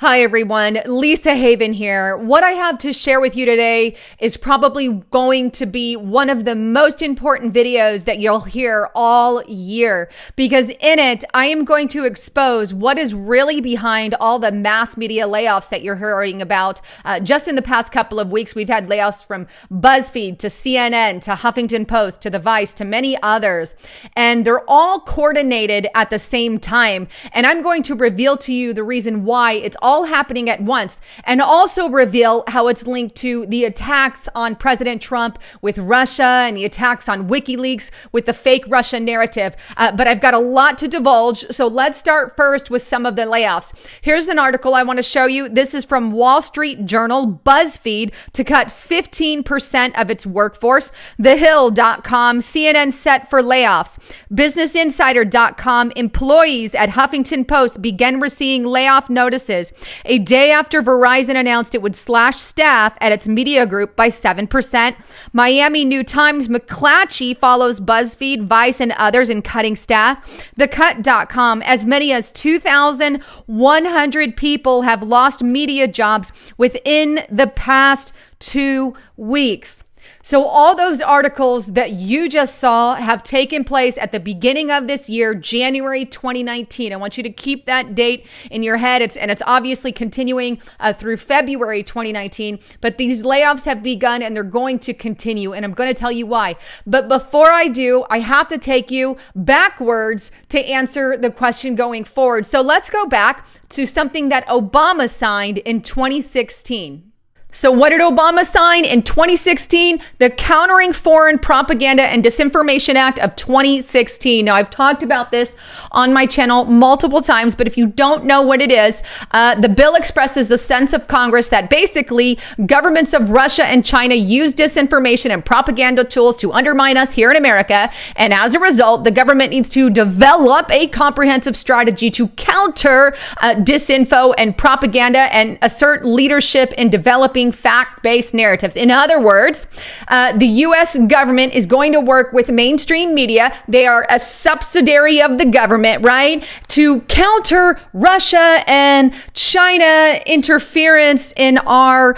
Hi everyone, Lisa Haven here. What I have to share with you today is probably going to be one of the most important videos that you'll hear all year, because in it, I am going to expose what is really behind all the mass media layoffs that you're hearing about. Just in the past couple of weeks, we've had layoffs from BuzzFeed to CNN to Huffington Post to The Vice to many others, and they're all coordinated at the same time. And I'm going to reveal to you the reason why it's all happening at once, and also reveal how it's linked to the attacks on President Trump with Russia and the attacks on WikiLeaks with the fake Russia narrative. But I've got a lot to divulge, so let's start first with some of the layoffs. Here's an article I want to show you. This is from Wall Street Journal, BuzzFeed to cut 15% of its workforce, TheHill.com, CNN set for layoffs, BusinessInsider.com, employees at Huffington Post begin receiving layoff notices a day after Verizon announced it would slash staff at its media group by 7%. Miami New Times McClatchy follows BuzzFeed, Vice, and others in cutting staff. TheCut.com, as many as 2,100 people have lost media jobs within the past 2 weeks. So all those articles that you just saw have taken place at the beginning of this year, January 2019. I want you to keep that date in your head. It's obviously continuing through February 2019, but these layoffs have begun and they're going to continue, and I'm going to tell you why. But before I do, I have to take you backwards to answer the question going forward. So let's go back to something that Obama signed in 2016. So what did Obama sign in 2016? The Countering Foreign Propaganda and Disinformation Act of 2016. Now, I've talked about this on my channel multiple times, but if you don't know what it is, the bill expresses the sense of Congress that basically governments of Russia and China use disinformation and propaganda tools to undermine us here in America. And as a result, the government needs to develop a comprehensive strategy to counter disinfo and propaganda and assert leadership in developing fact-based narratives. In other words, the U.S. government is going to work with mainstream media. They are a subsidiary of the government, right? To counter Russia and China interference in our,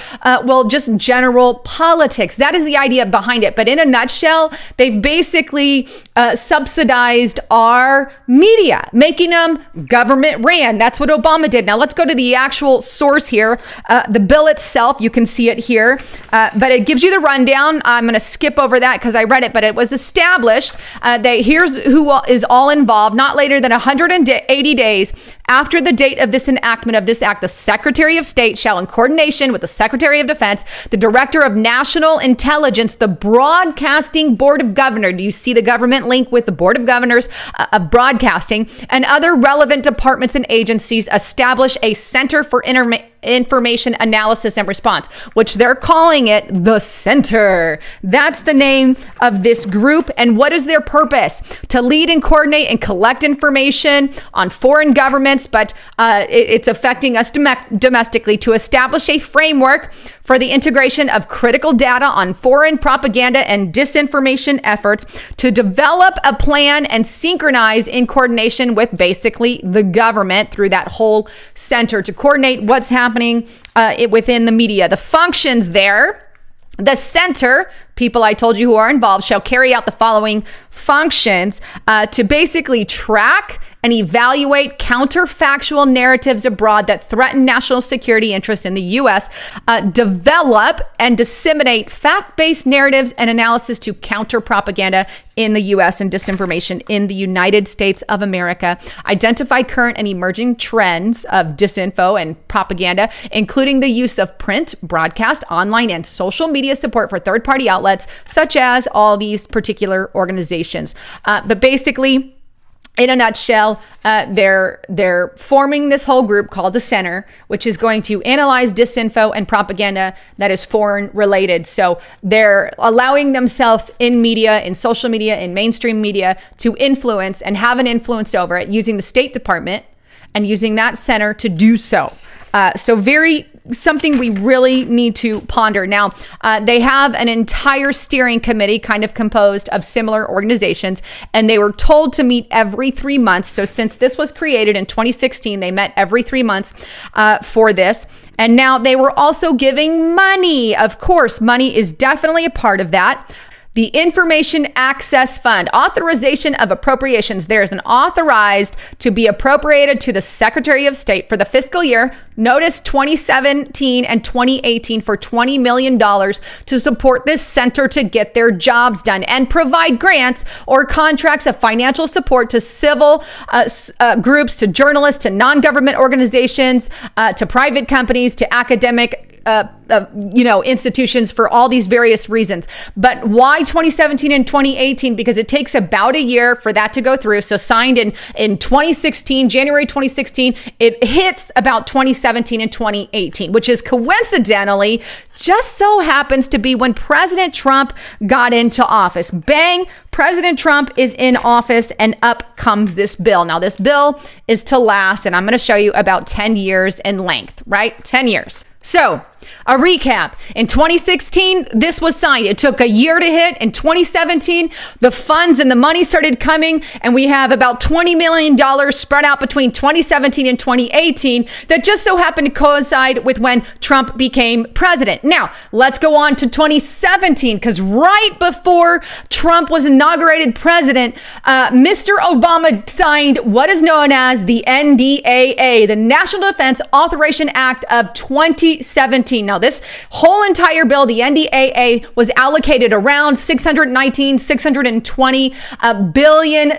just general politics. That is the idea behind it. But in a nutshell, they've basically subsidized our media, making them government ran. That's what Obama did. Now let's go to the actual source here. The bill itself, you can see it here, but it gives you the rundown. I'm going to skip over that because I read it, but it was established that here's who is all involved. Not later than 180 days after the date of this enactment of this act, the Secretary of State shall, in coordination with the Secretary of Defense, the Director of National Intelligence, the Broadcasting Board of Governors, do you see the government link with the Board of Governors of Broadcasting, and other relevant departments and agencies, establish a Center for Information Analysis and Response, which they're calling it the Center. That's the name of this group. And what is their purpose? To lead and coordinate and collect information on foreign governments, but it's affecting us domestically, to establish a framework for the integration of critical data on foreign propaganda and disinformation efforts, to develop a plan and synchronize in coordination with basically the government through that whole center, to coordinate what's happening within the media. The functions there, the center, people I told you who are involved, shall carry out the following functions to basically track and evaluate counterfactual narratives abroad that threaten national security interests in the U.S., develop and disseminate fact-based narratives and analysis to counter propaganda in the U.S. and disinformation in the United States of America, identify current and emerging trends of disinfo and propaganda, including the use of print, broadcast, online, and social media support for third-party outlets, such as all these particular organizations. But basically, in a nutshell, they're forming this whole group called the Center, which is going to analyze disinfo and propaganda that is foreign related. So they're allowing themselves in media, in social media, in mainstream media to influence and have an influence over it, using the State Department and using that center to do so. So something we really need to ponder. Now, they have an entire steering committee kind of composed of similar organizations, and they were told to meet every 3 months. So since this was created in 2016, they met every 3 months for this. And now they were also giving money. Of course, money is definitely a part of that. The Information Access Fund, authorization of appropriations. There is an authorized to be appropriated to the Secretary of State for the fiscal year, notice 2017 and 2018, for $20 million to support this center to get their jobs done and provide grants or contracts of financial support to civil groups, to journalists, to non-government organizations, to private companies, to academic institutions, for all these various reasons. But why 2017 and 2018? Because it takes about a year for that to go through. So signed in 2016, January 2016, it hits about 2017 and 2018, which is coincidentally just so happens to be when President Trump got into office. Bang, President Trump is in office, and up comes this bill. Now, this bill is to last, and I'm going to show you about 10 years in length, right? 10 years. So, a recap. In 2016, this was signed. It took a year to hit. In 2017, the funds and the money started coming, and we have about $20 million spread out between 2017 and 2018 that just so happened to coincide with when Trump became president. Now, let's go on to 2017, because right before Trump was inaugurated president, Mr. Obama signed what is known as the NDAA, the National Defense Authorization Act of 2017. Now, this whole entire bill, the NDAA, was allocated around $620 billion.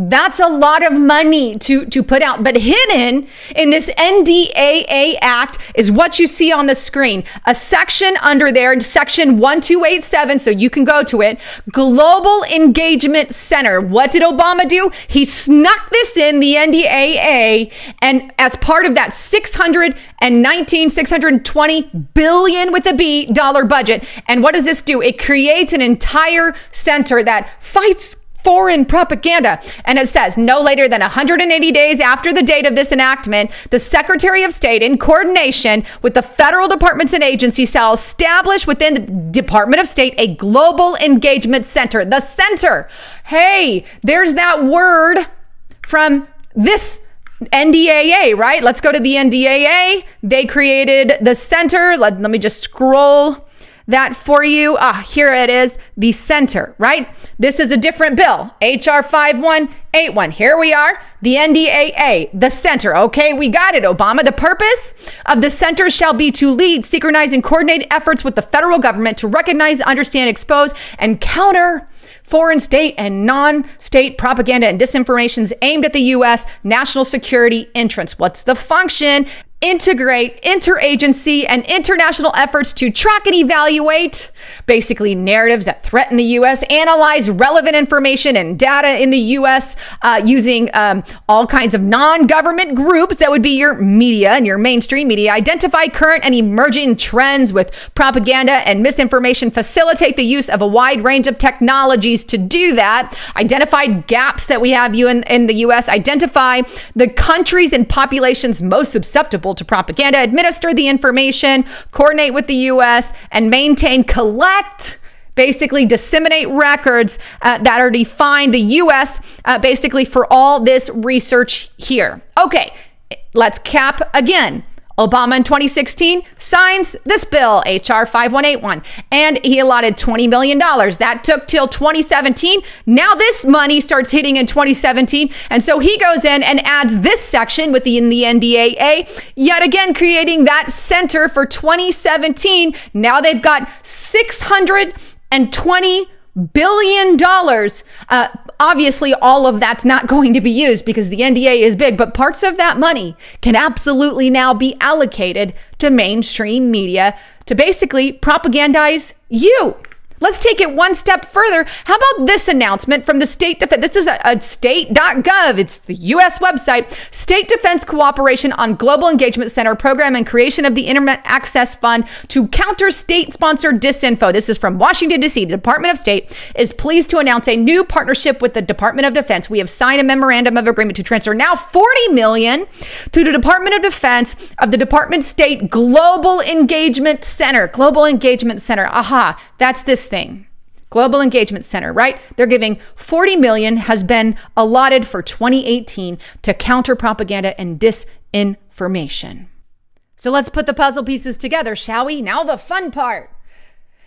That's a lot of money to put out. But hidden in this NDAA Act is what you see on the screen. A section under there, section 1287, so you can go to it, Global Engagement Center. What did Obama do? He snuck this in, the NDAA, and as part of that $620 billion with a B dollar budget. And what does this do? It creates an entire center that fights foreign propaganda. And it says no later than 180 days after the date of this enactment, the Secretary of State, in coordination with the federal departments and agencies, shall establish within the Department of State a global engagement center. The center. Hey, there's that word from this NDAA, right? Let's go to the NDAA. They created the center. Let me just scroll that for you. Here it is, the center, right? This is a different bill, HR 5181. Here we are, the NDAA, the center. Okay, we got it, Obama. The purpose of the center shall be to lead, synchronize, and coordinate efforts with the federal government to recognize, understand, expose, and counter foreign state and non-state propaganda and disinformations aimed at the U.S. national security interests. What's the function? Integrate interagency and international efforts to track and evaluate basically narratives that threaten the U.S., analyze relevant information and data in the U.S. Using all kinds of non-government groups that would be your media and your mainstream media, identify current and emerging trends with propaganda and misinformation, facilitate the use of a wide range of technologies to do that, identify gaps that we have in the U.S., identify the countries and populations most susceptible to propaganda, administer the information, coordinate with the U.S., and maintain, collect, basically disseminate records that are defined the U.S. Basically for all this research here. Okay, let's cap again. Obama in 2016 signs this bill, HR 5181, and he allotted $20 million. That took till 2017. Now this money starts hitting in 2017. And so he goes in and adds this section within the NDAA, yet again creating that center for 2017. Now they've got $620 billion. Obviously, all of that's not going to be used because the NDA is big, but parts of that money can absolutely now be allocated to mainstream media to basically propagandize you. Let's take it one step further. How about this announcement from the State Defense? This is a state.gov. It's the U.S. website. State Defense Cooperation on Global Engagement Center Program and creation of the Internet Access Fund to counter state-sponsored disinfo. This is from Washington, D.C. The Department of State is pleased to announce a new partnership with the Department of Defense. We have signed a memorandum of agreement to transfer now $40 million to the Department of Defense of the Department of State Global Engagement Center. Global Engagement Center. Aha, that's this thing. Global Engagement Center, right? They're giving $40 million has been allotted for 2018 to counter propaganda and disinformation. So let's put the puzzle pieces together, shall we? Now the fun part.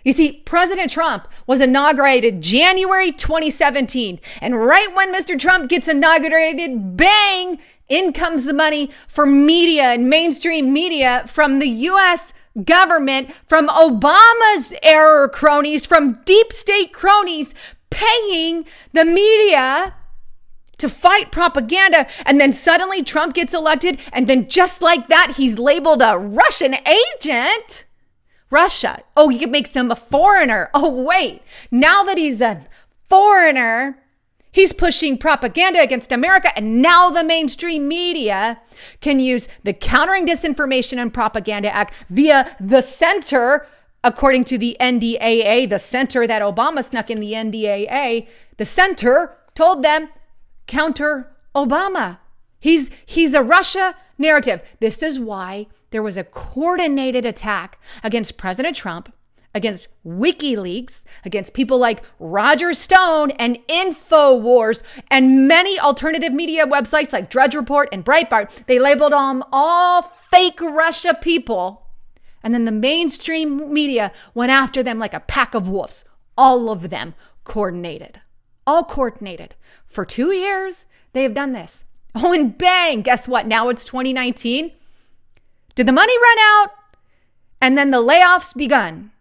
You see, President Trump was inaugurated January 2017. And right when Mr. Trump gets inaugurated, bang, in comes the money for media and mainstream media from the U.S. government, from Obama's era cronies, from deep state cronies, paying the media to fight propaganda. And then suddenly Trump gets elected. And then just like that, he's labeled a Russian agent. Russia. Oh, it makes him a foreigner. Oh, wait. Now that he's a foreigner, he's pushing propaganda against America. And now the mainstream media can use the Countering Disinformation and Propaganda Act via the center, according to the NDAA, the center that Obama snuck in the NDAA. The center told them, counter Obama. He's a Russia narrative. This is why there was a coordinated attack against President Trump, against WikiLeaks, against people like Roger Stone and InfoWars, and many alternative media websites like Drudge Report and Breitbart. They labeled them all fake Russia people. And then the mainstream media went after them like a pack of wolves. All of them coordinated. All coordinated. For 2 years, they have done this. Oh, and bang, guess what? Now it's 2019. Did the money run out? And then the layoffs begun.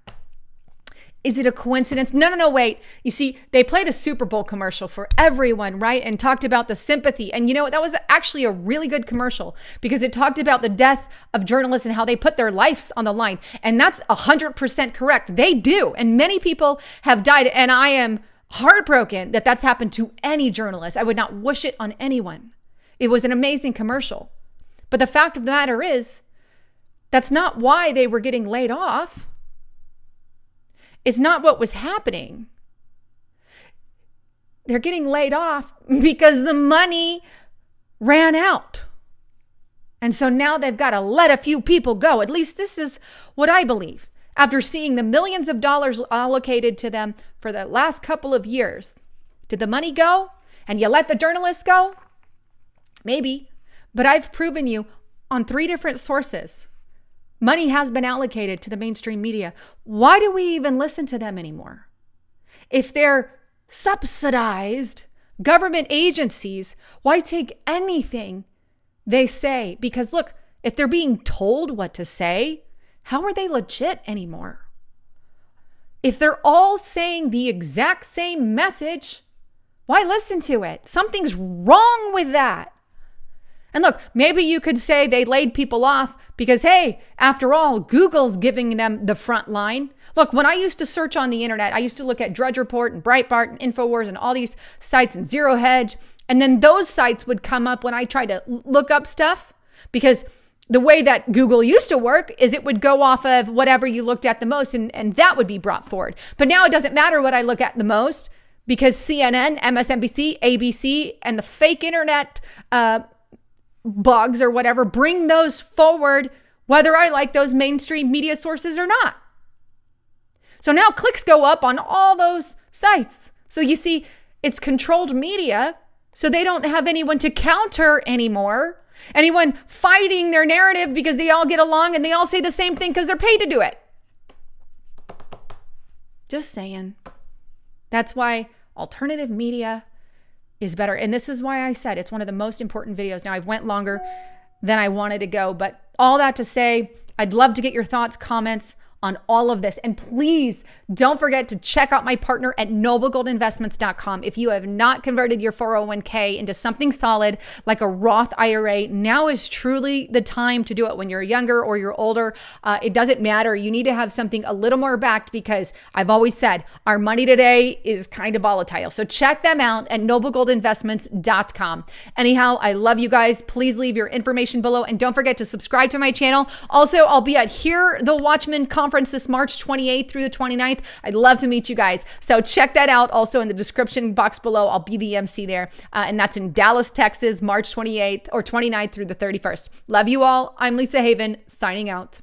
Is it a coincidence? No, wait. You see, they played a Super Bowl commercial for everyone, right? And talked about the sympathy. And you know what? That was actually a really good commercial because it talked about the death of journalists and how they put their lives on the line. And that's 100% correct. They do. And many people have died. And I am heartbroken that that's happened to any journalist. I would not wish it on anyone. It was an amazing commercial. But the fact of the matter is, that's not why they were getting laid off. It's not what was happening. They're getting laid off because the money ran out. And so now they've got to let a few people go. At least this is what I believe. After seeing the millions of dollars allocated to them for the last couple of years, did the money go and you let the journalists go? Maybe. But I've proven you on 3 different sources. Money has been allocated to the mainstream media. Why do we even listen to them anymore? If they're subsidized government agencies, why take anything they say? Because look, if they're being told what to say, how are they legit anymore? If they're all saying the exact same message, why listen to it? Something's wrong with that. And look, maybe you could say they laid people off because, hey, after all, Google's giving them the front line. Look, when I used to search on the internet, I used to look at Drudge Report and Breitbart and InfoWars and all these sites and Zero Hedge. And then those sites would come up when I tried to look up stuff, because the way that Google used to work is it would go off of whatever you looked at the most, and that would be brought forward. But now it doesn't matter what I look at the most, because CNN, MSNBC, ABC, and the fake internet bugs or whatever bring those forward, whether I like those mainstream media sources or not. So now clicks go up on all those sites. So you see, it's controlled media, so they don't have anyone to counter anymore. Anyone fighting their narrative because they all get along and they all say the same thing because they're paid to do it. Just saying. That's why alternative media is better. And this is why I said it's one of the most important videos. Now, I've went longer than I wanted to go, but all that to say, I'd love to get your thoughts, comments on all of this. And please don't forget to check out my partner at noblegoldinvestments.com. If you have not converted your 401k into something solid like a Roth IRA, now is truly the time to do it. When you're younger or you're older, it doesn't matter. You need to have something a little more backed, because I've always said our money today is kind of volatile. So check them out at noblegoldinvestments.com. Anyhow, I love you guys. Please leave your information below, and don't forget to subscribe to my channel. Also, I'll be at Hear the Watchman conference this March 28th through the 29th. I'd love to meet you guys. So check that out. Also in the description box below, I'll be the MC there. And that's in Dallas, Texas, March 28th or 29th through the 31st. Love you all. I'm Lisa Haven, signing out.